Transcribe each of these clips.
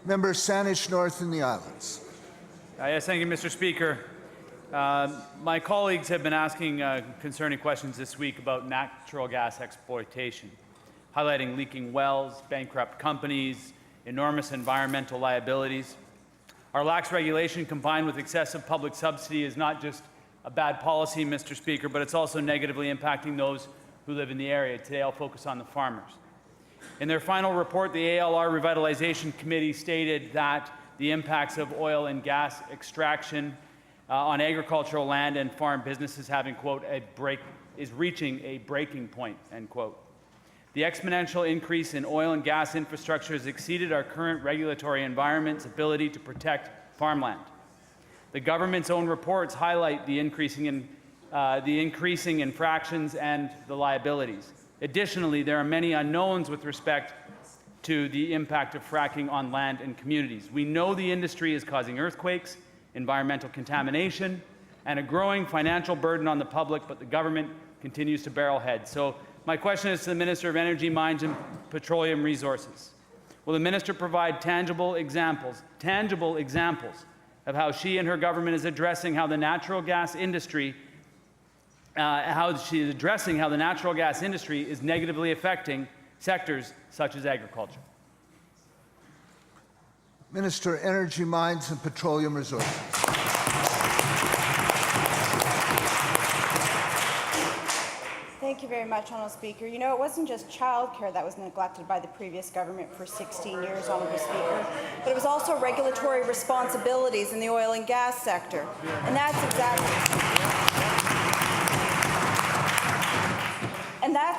Member Saanich North and the Islands. Yes, thank you, Mr. Speaker. My colleagues have been asking concerning questions this week about natural gas exploitation, highlighting leaking wells, bankrupt companies, enormous environmental liabilities. Our lax regulation combined with excessive public subsidy is not just a bad policy, Mr. Speaker, but it's also negatively impacting those who live in the area. Today I'll focus on the farmers. In their final report, the ALR Revitalization Committee stated that the impacts of oil and gas extraction on agricultural land and farm businesses having, quote, is reaching a breaking point, end quote. The exponential increase in oil and gas infrastructure has exceeded our current regulatory environment's ability to protect farmland. The government's own reports highlight the increasing infractions and the liabilities. Additionally, there are many unknowns with respect to the impact of fracking on land and communities. We know the industry is causing earthquakes, environmental contamination, and a growing financial burden on the public, but the government continues to barrel ahead. So my question is to the Minister of Energy, Mines and Petroleum Resources. Will the Minister provide tangible examples of how she and her government is addressing how the natural gas industry is negatively affecting sectors such as agriculture? Minister, Energy, Mines and Petroleum Resources. Thank you very much, Honourable Speaker. You know, it wasn't just childcare that was neglected by the previous government for 16 years, Honourable Speaker, but it was also regulatory responsibilities in the oil and gas sector. And that's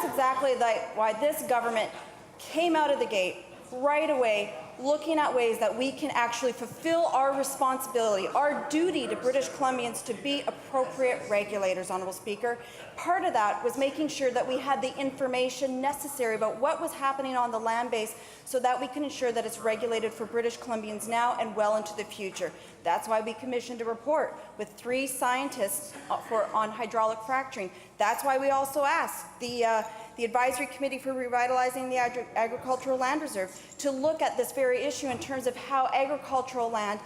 exactly why this government came out of the gate right away looking at ways that we can actually fulfill our responsibility, our duty to British Columbians to be appropriate regulators, Honourable Speaker. Part of that was making sure that we had the information necessary about what was happening on the land base so that we can ensure that it's regulated for British Columbians now and well into the future. That's why we commissioned a report with 3 scientists on hydraulic fracturing. That's why we also asked the Advisory Committee for Revitalizing the Agricultural Land Reserve to look at this very issue in terms of how agricultural land,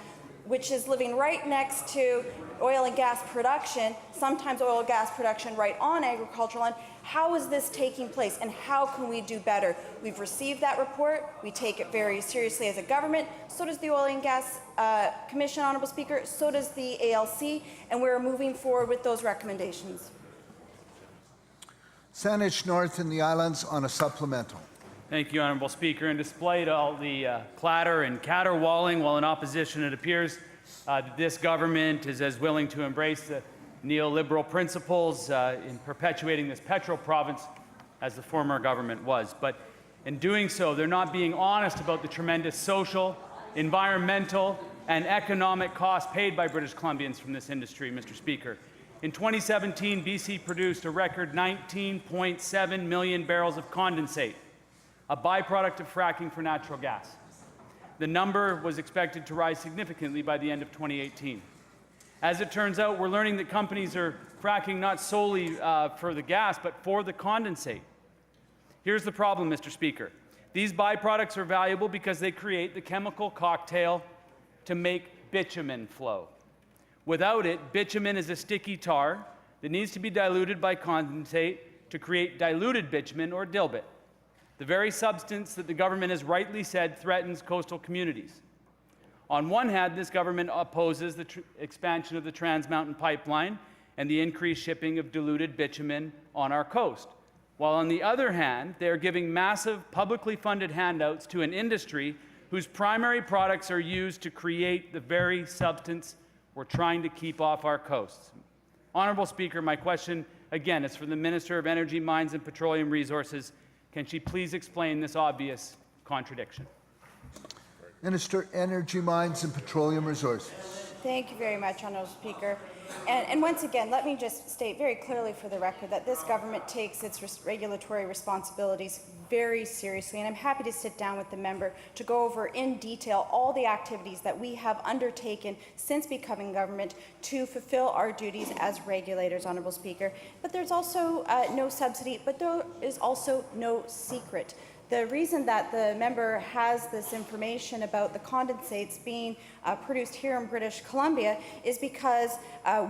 which is living right next to oil and gas production, sometimes oil and gas production right on agricultural land, how is this taking place and how can we do better? We've received that report. We take it very seriously as a government. So does the Oil and Gas Commission, Honourable Speaker. So does the ALC, and we're moving forward with those recommendations. Saanich North and the Islands on a supplemental. Thank you, Honourable Speaker. And despite all the clatter and caterwauling while in opposition, it appears that this government is as willing to embrace the neoliberal principles in perpetuating this petro province as the former government was. But in doing so, they're not being honest about the tremendous social, environmental, and economic costs paid by British Columbians from this industry, Mr. Speaker. In 2017, BC produced a record 19.7 million barrels of condensate, a byproduct of fracking for natural gas. The number was expected to rise significantly by the end of 2018. As it turns out, we're learning that companies are fracking not solely for the gas, but for the condensate. Here's the problem, Mr. Speaker. These byproducts are valuable because they create the chemical cocktail to make bitumen flow. Without it, bitumen is a sticky tar that needs to be diluted by condensate to create diluted bitumen, or dilbit, the very substance that the government has rightly said threatens coastal communities. On one hand, this government opposes the expansion of the Trans Mountain Pipeline and the increased shipping of diluted bitumen on our coast, while on the other hand, they are giving massive publicly funded handouts to an industry whose primary products are used to create the very substance we're trying to keep off our coasts. Honourable Speaker, my question, again, is for the Minister of Energy, Mines and Petroleum Resources. Can she please explain this obvious contradiction? Minister, Energy, Mines and Petroleum Resources. Thank you very much, Honourable Speaker. And once again, let me just state very clearly for the record that this government takes its regulatory responsibilities very seriously, and I'm happy to sit down with the member to go over in detail all the activities that we have undertaken since becoming government to fulfill our duties as regulators, Honourable Speaker. But there's also no subsidy, but there is also no secret The reason that the member has this information about the condensates being produced here in British Columbia is because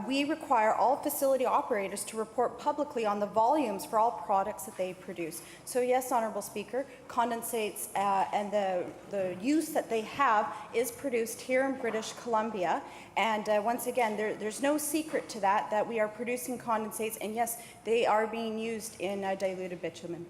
we require all facility operators to report publicly on the volumes for all products that they produce. So yes, Honourable Speaker, condensates and the use that they have is produced here in British Columbia. And once again, there's no secret to that we are producing condensates, and yes, they are being used in diluted bitumen.